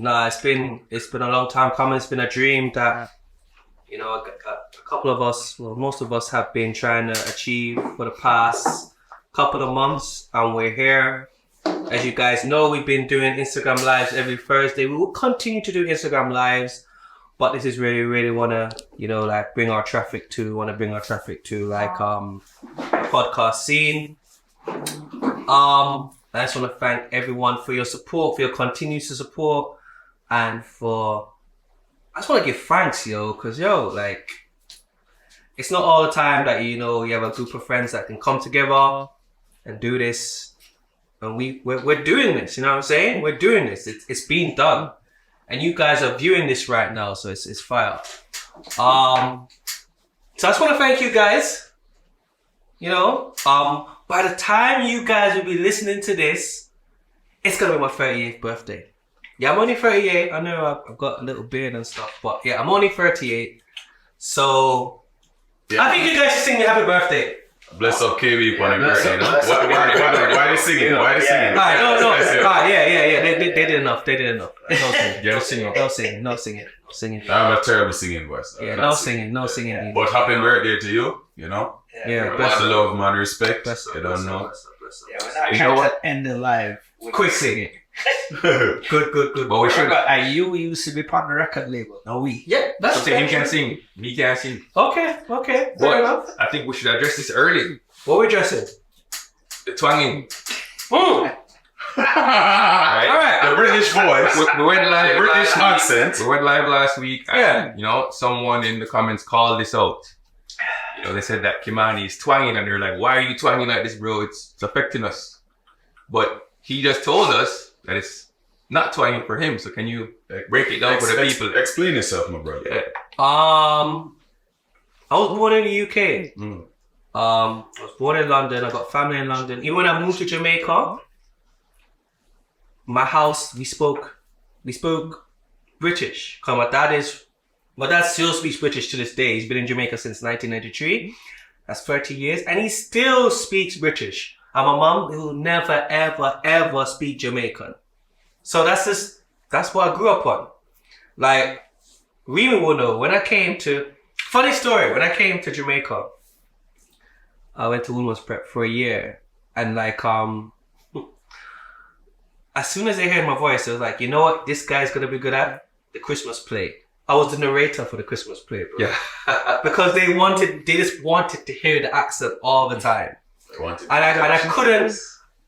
Nah, it's been a long time coming. It's been a dream that, you know, a couple of us, well, most of us have been trying to achieve for the past couple of months, and we're here. As you guys know, we've been doing Instagram lives every Thursday. We will continue to do Instagram lives, but this is really want to, you know, like bring our traffic to like a podcast scene. I just want to thank everyone for your support, for your continued support, and I just want to give thanks, yo, because, yo, like, it's not all the time that, you know, you have a group of friends that can come together and do this. And we're doing this, you know what I'm saying? We're doing this. It's being done. And you guys are viewing this right now, so it's fire. So I just want to thank you guys. You know, by the time you guys will be listening to this, it's going to be my 38th birthday. Yeah, I'm only 38. I know I've got a little beard and stuff, but yeah, I'm only 38. So yeah. I think you guys should sing me happy birthday. Bless up KB for the birthday, no? Why they singing? Why they singing? Yeah. They did enough. No singing. No singing. I have a terrible singing voice. Yeah, no singing. But happy birthday to you, you know? Yeah. Bless the love, man, respect. You don't know. You know what? End the live. Quick singing. Good. But we should. We used to be part of the record label. No, we. Yeah, that's so him can sing. Me can't sing. Okay. Fair enough. I think we should address this early. What are we addressing? The twanging. Right? Alright. The British voice. We went live. British accent. We went live last week. Yeah. And, you know, someone in the comments called this out. You know, they said that Kimani is twanging, and they're like, "Why are you twanging like this, bro? It's affecting us." But he just told us that it's not twanging for him. So can you break it down for the people? Explain yourself, my brother. Yeah. I was born in the UK. I was born in London. I got family in London. Even when I moved to Jamaica, my house we spoke British. Cause my dad still speaks British to this day. He's been in Jamaica since 1993. That's 30 years, and he still speaks British. And my mom will never, ever speak Jamaican. So that's what I grew up on. Like, Remy will know, funny story, when I came to Jamaica, I went to Women's Prep for a year. And like, as soon as they heard my voice, they was like, you know what this guy's gonna be good at? The Christmas play. I was the narrator for the Christmas play, bro. Yeah. Because they just wanted to hear the accent all the time.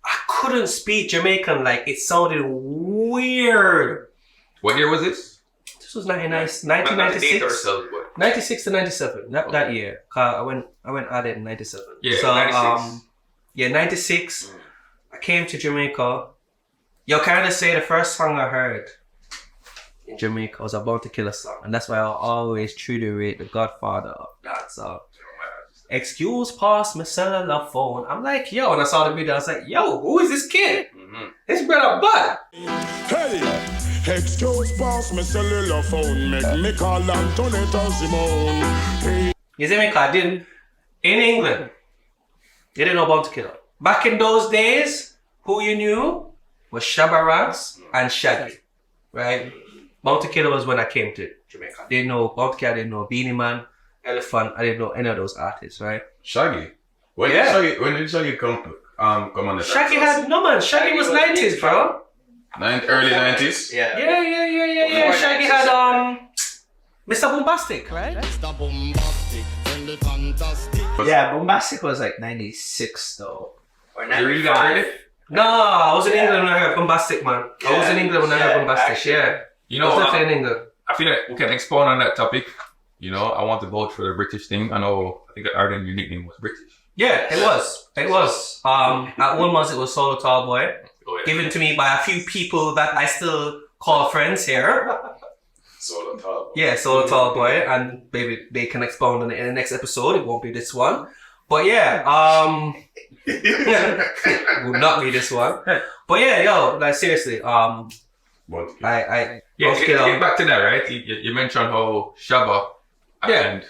I couldn't speak Jamaican, like it sounded weird. What year was this? This was 1996. 96 to 97. That year. I went at it in 97. Yeah, so 96. 96. I came to Jamaica. Yo, can I just say the first song I heard in Jamaica was About to Kill a Song, and that's why I always truly rate the godfather of that song. Excuse pass my cellular phone. I'm like, yo, and I saw the video, I was like, yo, who is this kid? This brother Bud. Hey, excuse pass my cellular phone. Make me call Antonetta Simone. You see me? Cause in England, they didn't know Bounty Killer. Back in those days, who you knew was Shabba Ranks and Shaggy, right? Bounty Killer was when I came to Jamaica. I didn't know Bounty Killer, I didn't know Beanie Man, Elephant, I didn't know any of those artists, right? Shaggy? When did Shaggy come on the Shaggy Shaggy was 90s, bro. Early 90s? Yeah. Shaggy had Mr. Bombastic, right? Mr. Bombastic, really fantastic. Yeah, Bombastic was like 96 though. Or 95. No, I was in England when I heard Bombastic, man. I was in England when I heard Bombastic, actually, yeah. You know, I was definitely in England. I feel like we can expound on that topic. You know, I want to vote for the British thing. I think Arden, your nickname was British. Yeah, it was. At Woolman's, it was Solo Tall Boy. Given to me by a few people that I still call friends here. Solo Tall Boy. Yeah, Solo Tall Boy. And maybe they can expound on it in the next episode. It won't be this one. But yeah, will not be this one. But yeah, yo, like seriously, Get back to that, right? You mentioned how Shabba and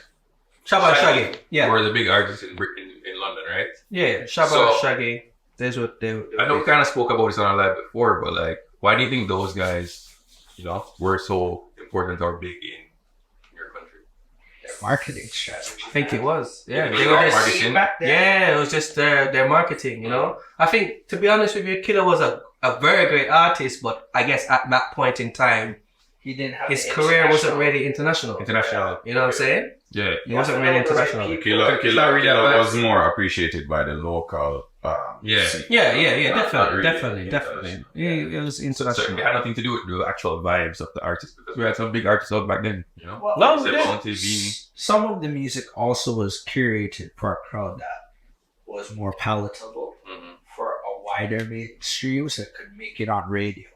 Shabba and Shaggy, were the big artists in London, right? Yeah, Shabba and Shaggy. There's what they. I know we kind of spoke about this on our live before, but like, why do you think those guys you know, were so important or big in your country? Marketing strategy. I think it was. Yeah, Yeah, they were just, marketing. Back then. yeah, it was just their marketing, you know. I think, to be honest with you, Killer was a very great artist, but I guess at that point in time, He didn't have his the career wasn't international- really international. International. You know what I'm saying? Yeah. He wasn't really international. Killer was more appreciated by the local. Yeah. scene. Yeah, Not definitely. really Yeah, it was So international. it had nothing to do with the actual vibes of the artist because we had some big artists out back then, you know. Well, No, Except yeah. Bounty, Beanie. some of the music also was curated for a crowd that was more palatable for a wider mainstream, so it could make it on radio.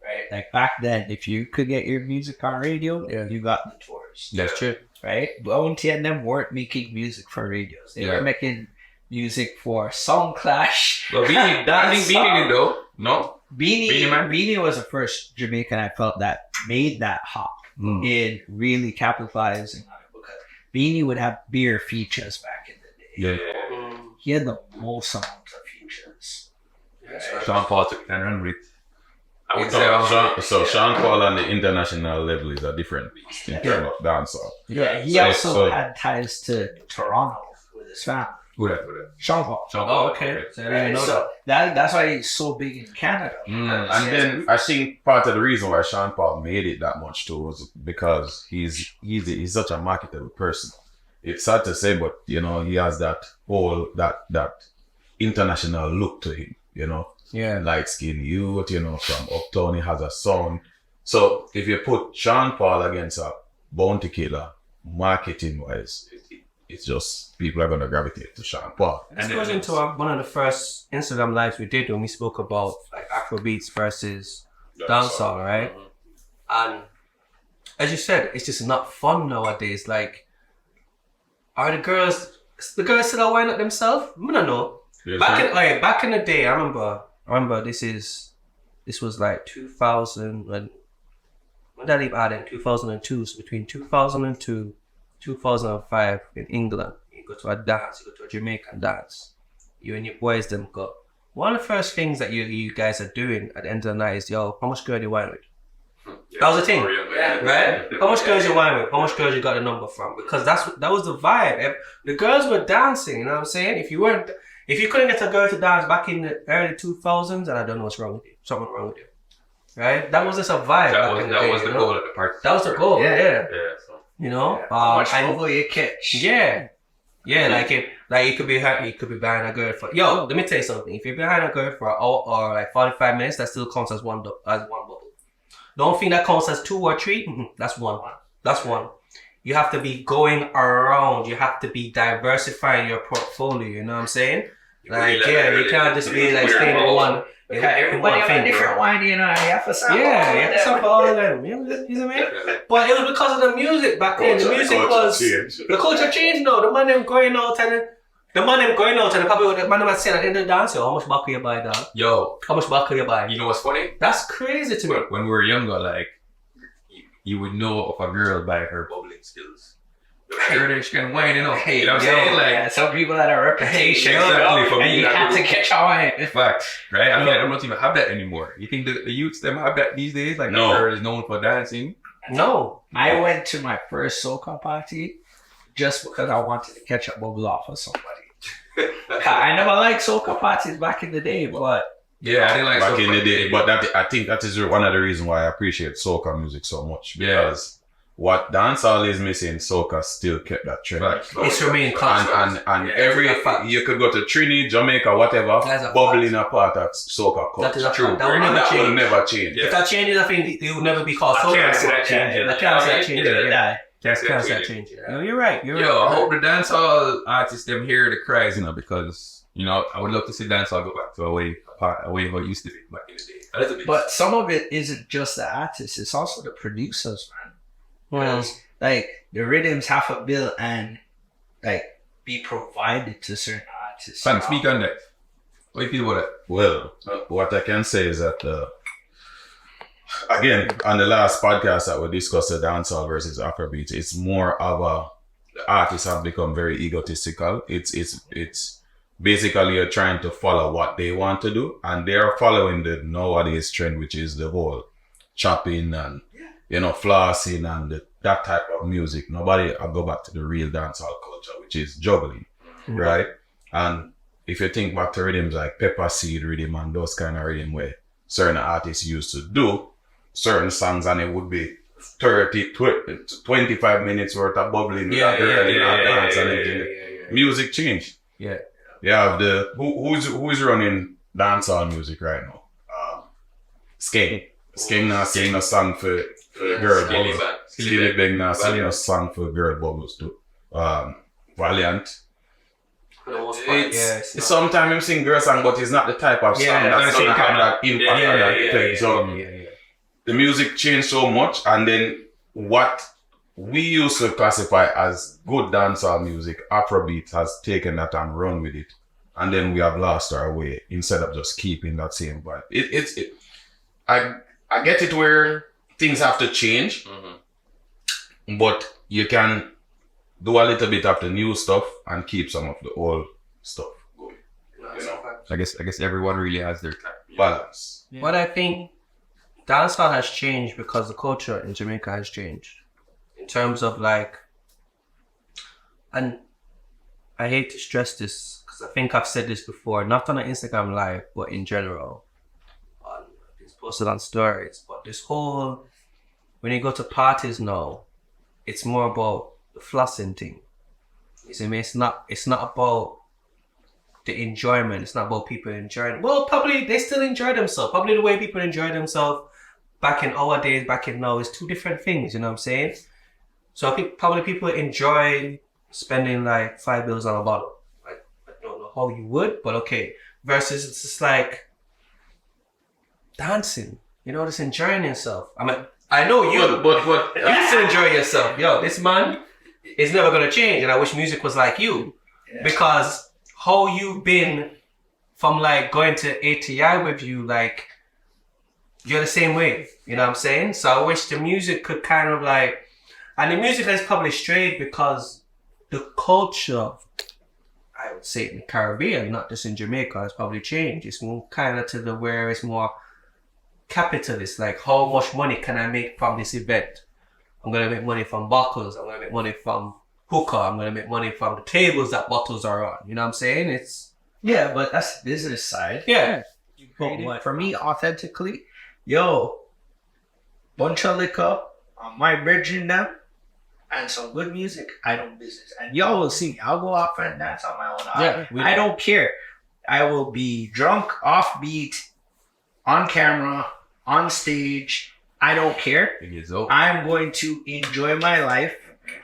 Right? Like back then, if you could get your music on radio, you got the tours. That's true. Right? Bounty and them weren't making music for radios. They Yeah. were making music for Song Clash. Well, Beanie, I think Beanie did though. No? Beanie Beanie Man? was the first Jamaican I felt that made that hop in really capitalizing on it, because Beanie would have beer features back in the day. Yeah. He had the most amount of features. Sean Paul took it and ran with it. I would say, So Sean Paul on the international level is a different beast in terms of dancehall. Yeah, he So- also so- had ties to Toronto with his family. who that? Sean Paul. Sean Oh, Paul. okay. So I didn't even know that. So that's why he's so big in Canada. And then I think part of the reason why Sean Paul made it that much too was because he's such a marketable person. It's sad to say, but you know, he has that whole that international look to him, you know. Yeah. Light skinned youth, you know, from uptown, he has a sound. So if you put Sean Paul against a Bounty Killer, marketing wise, it's just people are gonna gravitate to Sean Paul. This goes into one of the first Instagram lives we did when we spoke about like Afrobeats versus dancehall, right? And as you said, it's just not fun nowadays. Like, are the girls still wind up themselves? I don't know. Back in the day, I remember this was like 2000 when did I leave Ireland? 2002. So between 2002 2005 in England, you go to a dance, you go to a Jamaican dance. You and your boys them go. One of the first things that you guys are doing at the end of the night is, yo, how much girl do you wine with? That was the thing, right? How much girls you wine with? How much girls you got the number from? Because that was the vibe. The girls were dancing. You know what I'm saying? If you couldn't get a girl to dance back in the early 2000s, and I don't know what's wrong with you. Something wrong with you, right? That was just a vibe. That was the goal of the party. That was the goal. Yeah. Yeah. So. You know, How much over you catch? yeah, like you could be behind a girl for. Yo, let me tell you something. If you're behind a girl for an hour or like 45 minutes, that still counts as one bubble. Don't think that counts as 2 or 3. That's one. That's one. You have to be going around. You have to be diversifying your portfolio. You know what I'm saying? Like, you can't just be like staying in one. Everybody have a different wine, you know. You have to sample. Yeah, you have to sample all of them. You know what I mean? But it was because of the music back then. The music was the culture changed now. The man them going out and probably the man them saying at the end of the dance, yo, how much buckle you buy, dog? Yo, How much buckle you buy? you know what's funny? That's crazy to me. When we were younger, like, you would know if a girl by her bubbling skills. She can wine, you know. You know what I'm saying? Like, some people had a reputation. exactly, for me, and you that have to was- catch a wine. fact, right? I mean, I don't even have that anymore. You think the youths them have that these days? Like, No. the girl is known for dancing. No. I went to my first soca party just because I wanted to catch a bubble off of somebody. I never liked soca parties back in the day, but Yeah, I didn't like Back soca in the day, back but I think that is one of the reasons why I appreciate soca music so much, Yeah. because what dancehall is missing, soca still kept that trend. Facts. It's remained constant. And Yeah, every that's a fact. you could go to Trinidad, Jamaica, whatever, That's a bubbling a part of soca culture. That is a True. fact. That will And never that will change. never change. Yeah. If that changes, I think it will never be called soca. can't see that changing. I can't see that changing. Yeah. Can't see Can't that see that changing. changing. No, you're right. You're Yo, I right. hope the dancehall artists them hear the cries, you know, because I would love to see dancehall go back to a way how it used to be back in the day. A little bit. But some of it isn't just the artists, it's also the producers, man. Because like the rhythms have to build and like be provided to certain artists. Sam, speak on that. What do you feel about that? Well, what I can say is that, again, on the last podcast that we discussed the dancehall versus Afrobeat, it's more of the artists have become very egotistical. It's basically you're trying to follow what they want to do, and they are following the nowadays trend, which is the whole chopping and flossing and that type of music. Nobody will go back to the real dancehall culture, which is juggling, right? And if you think back to rhythms like pepper seed rhythm and those kind of rhythm where certain artists used to do certain songs and it would be 25 minutes worth of bubbling. Music changed. Yeah. You have who's running dancehall music right now? Skeng. Skeng now sing a song for girl bubbles. Skilly Bang now sing a song for girl bubbles too. Valiant. For the most part, Sometimes him sing girl song, but it's not the type of song that's gonna have that impact on that thing. So the music changed so much, and then what we used to classify as good dancehall music, Afrobeat has taken that and run with it, and then we have lost our way instead of just keeping that same vibe. I get it where things have to change, but you can do a little bit of the new stuff and keep some of the old stuff going. I guess everyone really has their Balance. Yeah. But I think dancehall has changed because the culture in Jamaica has changed. In terms of and I hate to stress this because I think I've said this before, not on an Instagram live, but in general. It's posted on stories. But this whole, when you go to parties now, it's more about the flossing thing. You see me? It's not about the enjoyment. It's not about people enjoying. Well, probably they still enjoy themselves. Probably the way people enjoy themselves back in our days, back in now, is two different things. You know what I'm saying? So probably people enjoy spending like $5 on a bottle. I don't know how you would, but okay. Versus it's just like dancing. Just enjoying yourself. I mean, I know you, but you still enjoy yourself. Yo, this man is never gonna change, and I wish music was like you, because how you've been from like going to ATI with you, like you're the same way. You know what I'm saying? So I wish the music could kind of like, and the music has probably strayed because the culture, I would say in the Caribbean, not just in Jamaica, has probably changed. It's more kind of to the where it's more capitalist, like how much money can I make from this event? I'm gonna make money from bottles, I'm gonna make money from hookah, I'm gonna make money from the tables that bottles are on. You know what I'm saying? But that's the business side. Yeah. But for me, authentically, bunch of liquor on my bridging them and some good music, I don't business. And y'all will see me. I'll go off and dance on my own. I don't care. I will be drunk, offbeat, on camera, on stage. I don't care. I'm going to enjoy my life.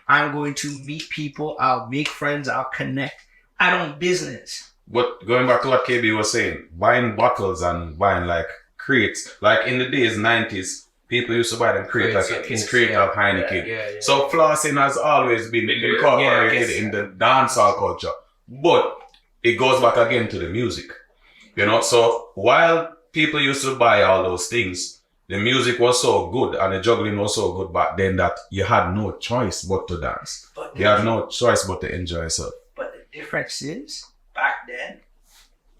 I'm going to meet people. I'll make friends. I'll connect. I don't business. But going back to what KB was saying, buying bottles and buying like crates, like in the days 90s, people used to buy them crates like a crate of Heineken. Yeah. So flossing has always been incorporated in the dancehall culture. But it goes back again to the music. So while people used to buy all those things, the music was so good and the juggling was so good back then that you had no choice but to dance. You had no choice but to enjoy yourself. But the difference is, back then,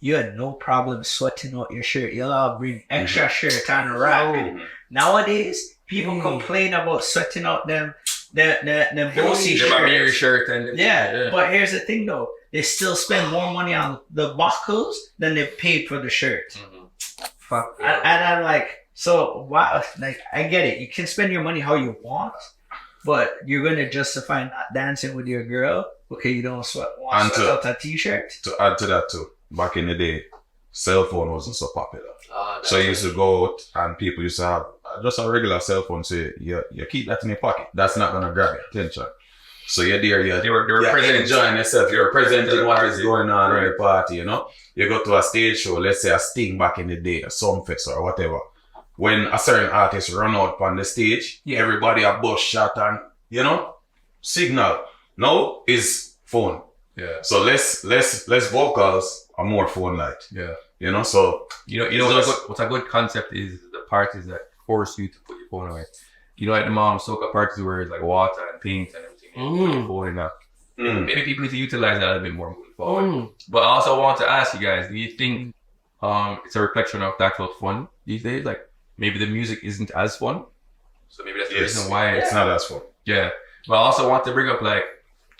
you had no problem sweating out your shirt. You'll all bring extra shirt on the rack. Nowadays, people complain about sweating out them bossy shirt and but here's the thing though, they still spend more money on the buckles than they paid for the shirt. Fuck. And I'm like, so wow, like I get it. You can spend your money how you want, but you're gonna justify not dancing with your girl because you don't sweat out a t-shirt. To add to that too, back in the day, cell phone wasn't so popular. So you used to go out and people used to have just a regular cell phone. So you keep that in your pocket. That's not gonna grab your attention. So you're there, they were enjoying yourself. You're presenting what is going on in the party. You go to a stage show, let's say a Sting back in the day, a Sumfest or whatever. When a certain artist run out on the stage, everybody a bus shot and signal. Now is phone. Yeah. So less vocals are more phone light. Yeah. So what's a good concept is the parties that force you to put your phone away. Like the mom soca parties where it's like water and paint and everything. Put your phone in that. Maybe people need to utilize that a bit more moving forward. But I also want to ask you guys, do you think it's a reflection of the actual fun these days? Like maybe the music isn't as fun. So maybe that's the Yes. reason why It's not as fun. Yeah. But I also want to bring up, like,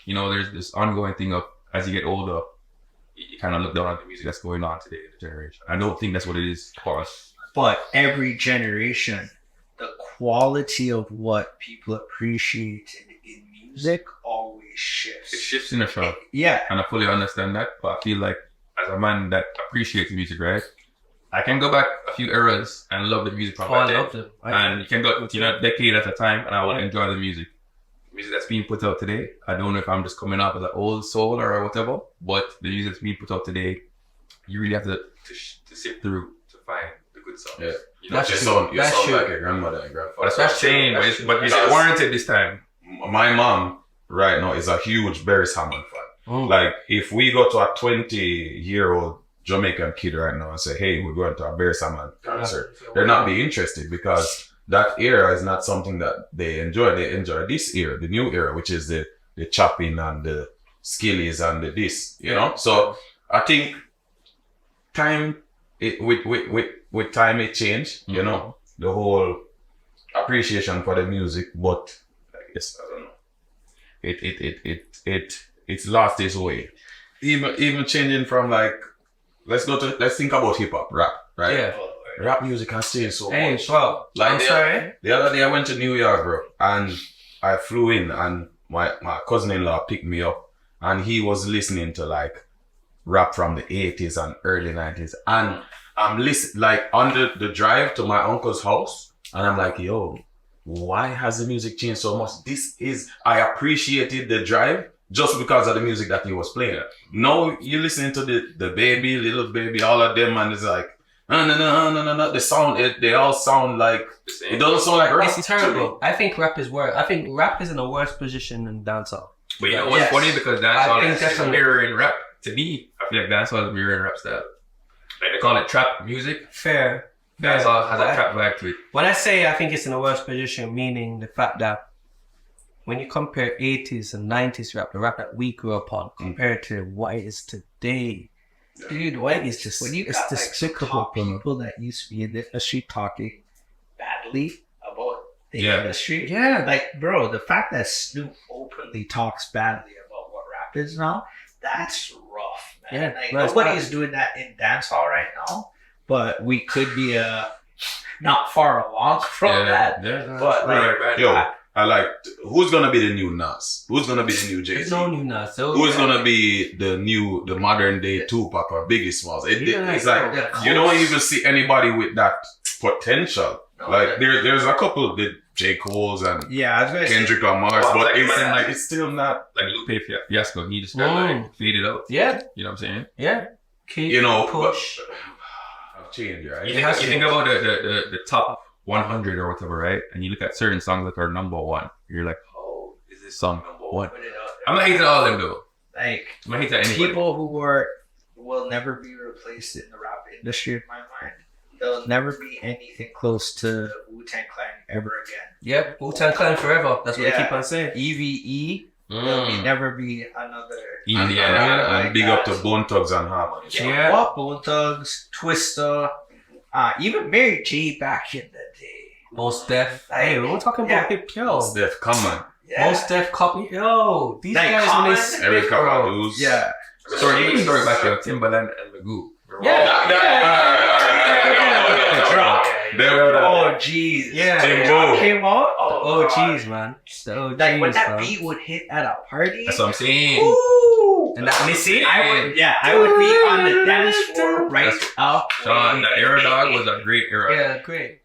you know, there's this ongoing thing of as you get older, you kind of look down at the music that's going on today in the generation. I don't think that's what it is for us. But every generation, the quality of what people appreciate in music always shifts. It shifts in a show. Yeah. And I fully understand that. But I feel like as a man that appreciates music, right? I can go back a few eras and love the music from back I then. loved it. And you can go, you know, a decade at a time, and I will enjoy the music. Music that's being put out today, I don't know if I'm just coming up as an old soul or whatever, but the music that's being put out today, you really have to sift through to find the good songs. Yeah. You know, That's You true. sound That's like true. your grandmother and grandfather. but that's what I'm saying, but it's warranted this time. My mom right now is a huge Barry Hammond fan. Mm. Like, if we go to a 20-year-old Jamaican kid right now and say, hey, we're going to a Barry Hammond concert, they're not be interested because that era is not something that they enjoy. They enjoy this era, the new era, which is the chopping and the skillies and the this, you know? So I think time, with time it changed, you know, the whole appreciation for the music, but I guess, I don't know. It's lost its way. Even changing from, like, let's think about hip hop, rap, right? Yeah. Rap music has changed so Hey, much. bro. Like I'm sorry. The other day I went to New York, bro, and I flew in, and my cousin-in-law picked me up, and he was listening to, like, rap from the 80s and early 90s, and I'm listening, like, on the drive to my uncle's house, and I'm like, yo, why has the music changed so much? I appreciated the drive just because of the music that he was playing. Now you're listening to the baby, little baby, all of them, and it's like, no. The sound, they all sound like, it doesn't sound like rap. It's terrible. I think rap is worse. I think rap is in a worse position than dancehall. But you know what's Yes. funny? Because I dancehall think is definitely. mirroring rap. To me, I feel like dancehall is mirroring rap style. Like they call it trap music. Fair. Dancehall has a But trap vibe to it. when I say I think it's in a worse position, meaning the fact that when you compare 80s and 90s rap, the rap that we grew up on, compared to what it is today, dude, what is just, When you it's got, like, despicable. top people that used to be in the industry talking badly about the Yeah. industry. Yeah, like, bro, the fact that Snoop openly talks badly about what rap is now, that's rough, man. Yeah, like, no, it's nobody bad. is doing that in dancehall right now, but we could be not far along from that. Yeah. But, like, Right. Yo, I like, who's gonna be the new Nas? Who's gonna be the new There's Jay-Z? no new Nas. So Who's gonna be the modern day Tupac or Biggie Smalls? Yeah, It's like, you don't even see anybody with that potential. No, Like, there's a couple, the J. Cole's and yeah, I was gonna say, Kendrick Lamar's, Oh, but like, it's man, like, it's still not, Like Lupe Fiasco, he just got like faded out. Yeah, You know what I'm saying? yeah. Keep, you know, push. I've changed, right? You think about the top 100 or whatever, right? And you look at certain songs that are number one. You're like, oh, is this song number one? put it out I'm not hating all of them though. there. Like, I'm not hating anybody. people who will never be replaced in the rap industry, in my mind. There'll never be anything close to Wu-Tang Clan ever again. Yep, Wu-Tang Clan forever. That's what Yeah. they keep on saying. EVE, there'll never be another. And big up to Bone Thugs and Harmony. Yeah. What? Bone Thugs, Twista, even Mary J back in the day. Most Def. Hey, we're talking about hip yo. Steph, come on. Yeah. Most Def copy. Yo, these Like guys when Common, they spit, Every couple bro. of dudes. Yeah. Story back to Timbaland and Magoo. Oh, jeez. Yeah. Timbo. Came out? Oh, God. jeez, man. The OGs, Like, when that bro. beat would hit at a party. That's what I'm saying. Ooh. And that Missy. I would be on the dance floor right up. Sean, the era dog was a great era. Yeah, great.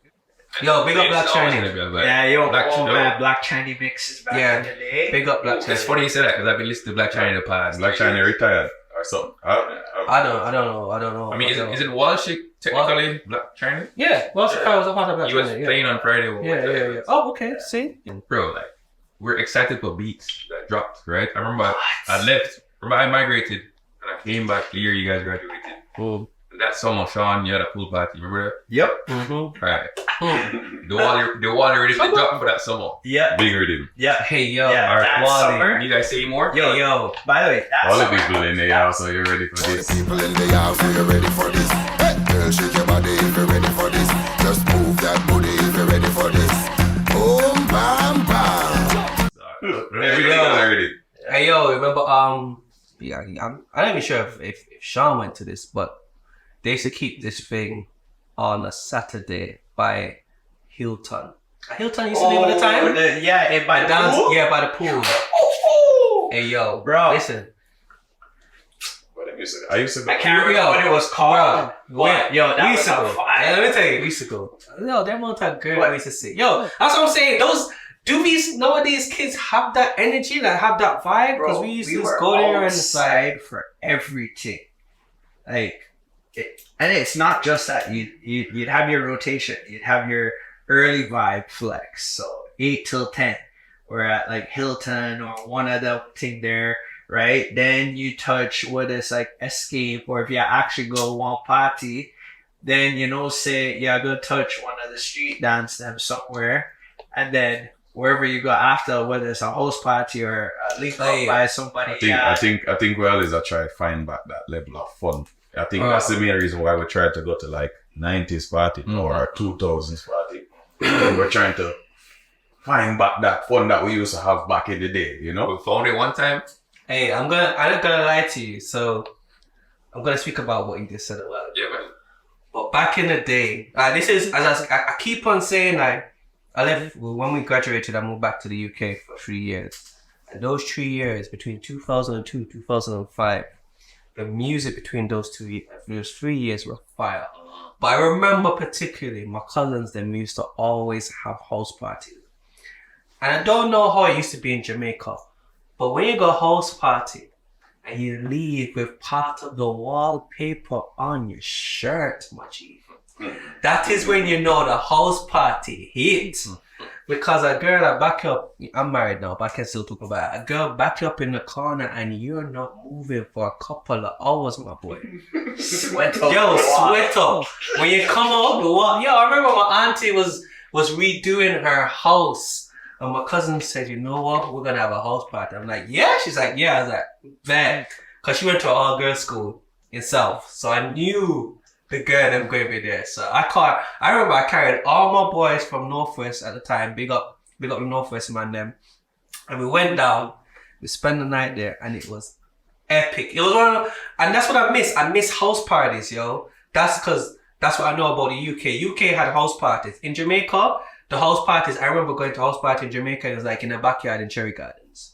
Yo, big up Black Chinese. Yeah, yo, Black China. Black Chinese mixes back Yeah. in the day. Big up Black It's Chinese. funny you say that because I've been listening to Black China in the past. Black China retired or something. I don't know. I mean, is it Walsh technically Black China? Yeah, well, I was a part of Black He was China. Yeah. playing on Friday. Yeah. Oh, okay. See? Bro, like, we're excited for beats that dropped, right? I remember I left. Remember I migrated and I came back the year you guys graduated. Boom. That summer, Sean, you had a pool party. Remember Yep. Mm-hmm. that? Right. The Wally already dropped for that summer. Yep. Big rhythm. Yep. Hey, yo. Yeah, All right, that Wally. summer. You guys say more? Yo. By the way, that's All the people in the house, are you ready for All the this? people in the house, are you ready for this? Hey, girl, shake your body if you're ready for this. Just move that already. Hey yo, remember yeah, I'm not even sure if Sean went to this, but they used to keep this thing on a Saturday by Hilton. Hilton used to be all the time. By By the pool. Hey yo, Bro. listen. I used to go. I can't remember what it was called. What? Yo, that was a fire. Let me tell you, we used to go. Yo, that one time girl we used to see. Yo, that's what I'm saying. Do these nowadays kids have that energy, that have that vibe? Because we used to just go there and decide for everything. And it's not just that you'd have your rotation, you'd have your early vibe flex, so 8 till 10. We're at like Hilton or one other thing there, right? Then you touch what is like escape, or if you actually go one party, then say go touch one of the street dance them somewhere, and then wherever you go after, whether it's a house party or a link up by somebody. I think we always try to find back that level of fun. I think that's the main reason why we try to go to like 90s party or 2000s party. We're trying to find back that fun that we used to have back in the day, We found it one time. Hey, I'm not gonna lie to you, so I'm gonna speak about what you just said a while ago. Yeah, man. But back in the day, this is as I keep on saying, I left when we graduated. I moved back to the UK for 3 years, and those 3 years between 2002 and 2005, the music between those 3 years were fire. But I remember particularly my cousins. Them used to always have house parties, and I don't know how it used to be in Jamaica, but when you go house party and you leave with part of the wallpaper on your shirt, my G. That is when you know the house party hits. Because a girl that back you up, I'm married now, but I can still talk about it. A girl back you up in the corner and you're not moving for a couple of hours, my boy. Sweat up. Yo, sweat up. When you come out, I remember my auntie was redoing her house. And my cousin said, you know what, we're going to have a house party. I'm like, yeah? She's like, yeah. I was like, man. Because she went to an all-girls school in South. So I knew the girl them going to be there. So I remember I carried all my boys from Northwest at the time. Big up the Northwest man them. And we went down. We spent the night there. And it was epic. It was and that's what I miss. I miss house parties, yo. That's what I know about the UK. UK had house parties. In Jamaica, the house parties, I remember going to a house party in Jamaica. It was like in a backyard in Cherry Gardens.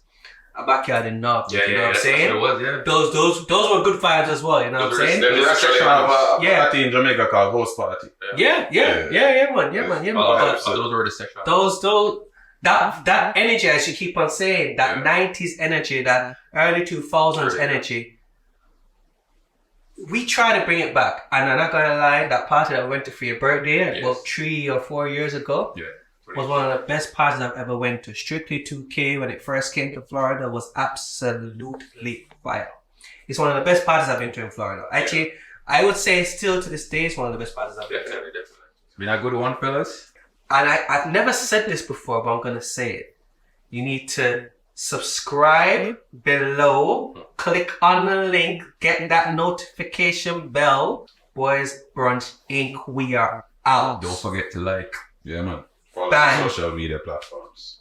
A backyard in North. You know what I'm saying? It was, yeah. Those were good vibes as well, you know what I'm saying? There's actually a party in Jamaica called House Party. Yeah, man. Those were the sessions. That energy, as you keep on saying, that 90s energy, that early 2000s energy, we try to bring it back. And I'm not gonna lie, that party that we went to for your birthday about 3 or 4 years ago was one of the best parties I've ever went to. Strictly 2K, when it first came to Florida, was absolutely fire. It's one of the best parties I've been to in Florida. Actually, I would say still to this day, it's one of the best parties I've been to. Definitely. Been a good one, fellas. And I've never said this before, but I'm going to say it. You need to subscribe below, click on the link, get that notification bell. Boys Brunch Inc. We are out. Don't forget to like. Yeah, man. Follow the social media platforms.